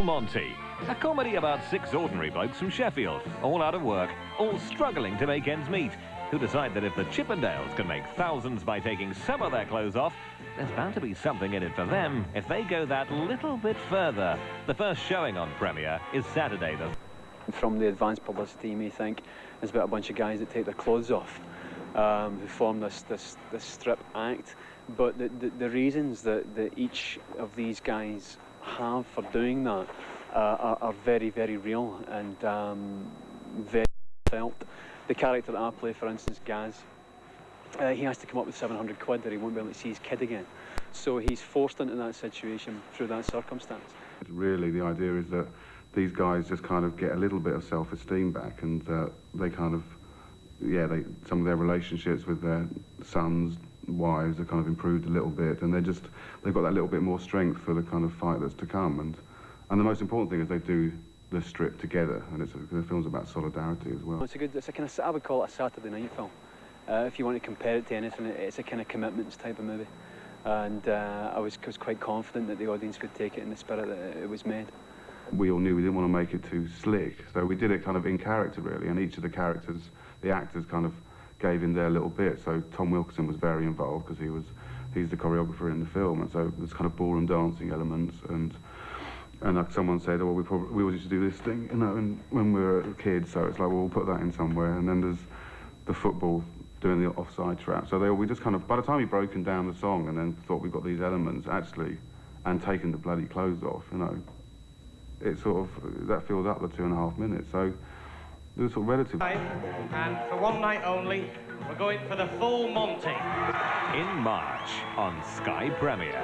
Monty, a comedy about 6 ordinary blokes from Sheffield, all out of work, all struggling to make ends meet, who decide that if the Chippendales can make thousands by taking some of their clothes off, there's bound to be something in it for them if they go that little bit further. The first showing on Premiere is Saturday. From the advanced publicity, you may think it's about a bunch of guys that take their clothes off, who form this strip act. But the reasons that each of these guys have for doing that are very, very real and very felt. The character that I play, for instance, Gaz, he has to come up with 700 quid or he won't be able to see his kid again. So he's forced into that situation through that circumstance. Really, the idea is that these guys just kind of get a little bit of self-esteem back, and they kind of, some of their relationships with their sons, wives are kind of improved a little bit, and they've got that little bit more strength for the kind of fight that's to come. And the most important thing is they do the strip together, and the film's about solidarity as well. It's a kind of, I would call it a Saturday night film. If you want to compare it to anything, it's a kind of commitments type of movie. And I was quite confident that the audience would take it in the spirit that it was made. We all knew we didn't want to make it too slick, so we did it kind of in character, really, and each of the characters, the actors kind of gave in their little bit. So Tom Wilkinson was very involved because he's the choreographer in the film, and so there's kind of ballroom dancing elements, and like someone said, oh, we always used to do this thing, you know, and when we were kids, so it's like, well, we'll put that in somewhere. And then there's the football doing the offside trap. So we just kind of, by the time we'd broken down the song and then thought we got these elements actually, and taken the bloody clothes off, you know, it sort of, that filled up the 2.5 minutes. So it was sort of relative. And for one night only, we're going for the full Monty. In March on Sky Premiere.